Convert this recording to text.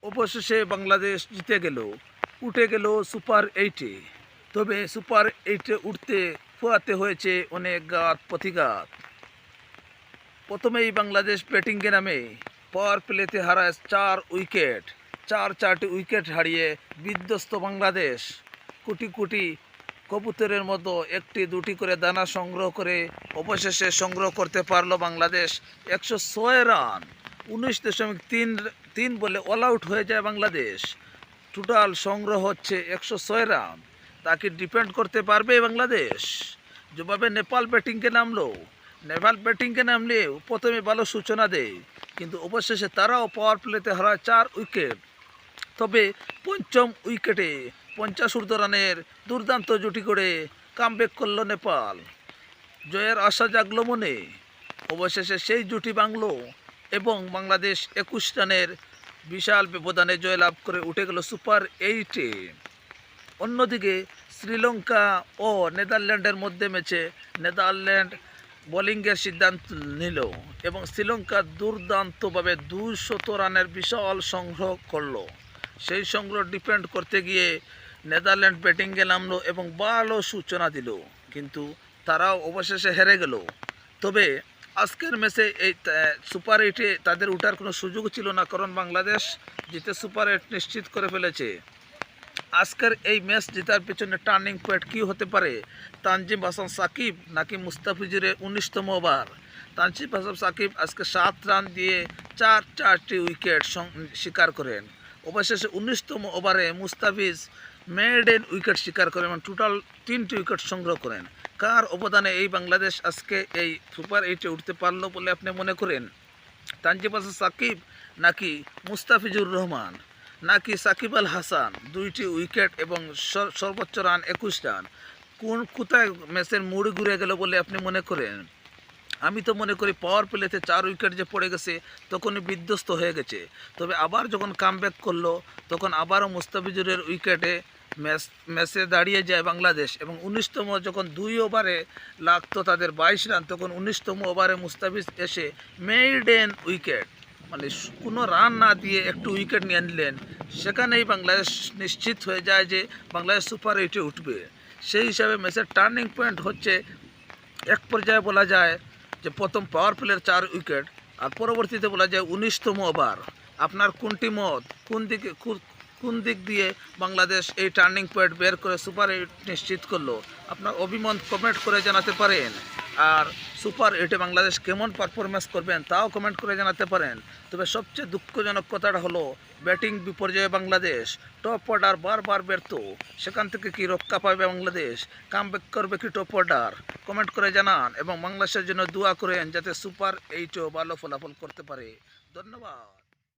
অবশেষে বাংলাদেশ জিতে গেল, উঠে গেল সুপার এইটে। তবে সুপার এইটে উঠতে পোয়াতে হয়েছে অনেক ঘাত প্রতিঘাত। প্রথমেই বাংলাদেশ ব্যাটিংয়ে নামে পাওয়ার প্লেতে হারায় 4 উইকেট। 4টি উইকেট হারিয়ে বিধ্বস্ত বাংলাদেশ কোটি কোটি কবুতরের মতো একটি দুটি করে দানা সংগ্রহ করে অবশেষে সংগ্রহ করতে পারলো বাংলাদেশ 106 রান। 19.3 বলে অল আউট হয়ে যায় বাংলাদেশ। টোটাল সংগ্রহ হচ্ছে 106 রান। তাকে ডিপেন্ড করতে পারবে বাংলাদেশ? যেভাবে নেপাল ব্যাটিংকে নামলেও প্রথমে ভালো সূচনা দেয়, কিন্তু অবশেষে তারাও পাওয়ার প্লেতে হারায় 4 উইকেট। তবে পঞ্চম উইকেটে 50 রানের দুর্দান্ত জুটি করে কামব্যাক করল নেপাল। জয়ের আশা জাগলো মনে। অবশেষে সেই জুটি ভাঙল এবং বাংলাদেশ 21 রানের বিশাল ব্যবধানে জয়লাভ করে উঠে গেল সুপার এইটে। অন্যদিকে শ্রীলঙ্কা ও নেদারল্যান্ডের মধ্যে ম্যাচে নেদারল্যান্ড বোলিংয়ের সিদ্ধান্ত নিল এবং শ্রীলঙ্কা দুর্দান্তভাবে 200 রানের বিশাল সংগ্রহ করলো। সেই সংগ্রহ ডিপেন্ড করতে গিয়ে নেদারল্যান্ড ব্যাটিংয়ে নামলো এবং ভালো সূচনা দিল, কিন্তু তারাও অবশেষে হেরে গেল। তবে আজকের ম্যাচে এই সুপার এইটে তাদের ওঠার কোনো সুযোগ ছিল না, কারণ বাংলাদেশ জিতে সুপার এইট নিশ্চিত করে ফেলেছে। আজকের এই ম্যাচ জেতার পেছনে টার্নিং পয়েন্ট কী হতে পারে? তানজিম হাসান সাকিব নাকি মুস্তাফিজুরের 19তম ওভার? তানজিম হাসান সাকিব আজকে 7 রান দিয়ে 4টি উইকেট শিকার করেন। অবশেষে 19তম ওভারে মুস্তাফিজ মেডেন উইকেট শিকার করেন এবং টোটাল 3টি উইকেট সংগ্রহ করেন। কার অবদানে এই বাংলাদেশ আজকে এই সুপার এইটে উঠতে পারলো বলে আপনি মনে করেন? তানজিম হাসান সাকিব নাকি মুস্তাফিজুর রহমান নাকি সাকিব আল হাসান 2টি উইকেট এবং সর্বোচ্চ রান 21 রান? কোথায় ম্যাচের মুড়ি ঘুরে গেল বলে আপনি মনে করেন? আমি তো মনে করি পাওয়ার প্লেতে 4 উইকেট যে পড়ে গেছে তখনই বিধ্বস্ত হয়ে গেছে। তবে আবার যখন কামব্যাক করলো তখন আবারও মুস্তাফিজুরের উইকেটে ম্যাচে দাঁড়িয়ে যায় বাংলাদেশ এবং 19তম যখন 2 ওভারে লাগতো তাদের 22 রান, তখন 19তম ওভারে মুস্তাফিজ এসে মেডেন উইকেট, মানে কোনো রান না দিয়ে একটু উইকেট নিয়ে নিলেন। সেখানেই বাংলাদেশ নিশ্চিত হয়ে যায় যে বাংলাদেশ সুপার এইটে উঠবে। সেই হিসাবে ম্যাচের টার্নিং পয়েন্ট হচ্ছে এক পর্যায়ে বলা যায় যে প্রথম পাওয়ার প্লের 4 উইকেট আর পরবর্তীতে বলা যায় 19তম ওভার। আপনার কোনটি মত? কোন দিক দিয়ে বাংলাদেশ এই টার্নিং পয়েন্ট বের করে সুপার এইট নিশ্চিত করলো? আপনার অভিমত কমেন্ট করে জানাতে পারেন। আর সুপার এইটে বাংলাদেশ কেমন পারফরমেন্স করবেন তাও কমেন্ট করে জানাতে পারেন। তবে সবচেয়ে দুঃখজনক কথাটা হলো ব্যাটিং বিপর্যয়ে বাংলাদেশ, টপ অর্ডার বারবার ব্যর্থ। সেখান থেকে কি রক্ষা পাবে বাংলাদেশ? কামব্যাক করবে কি টপ অর্ডার? কমেন্ট করে জানান এবং বাংলাদেশের জন্য দোয়া করেন যাতে সুপার এইটেও ভালো ফলাফল করতে পারে। ধন্যবাদ।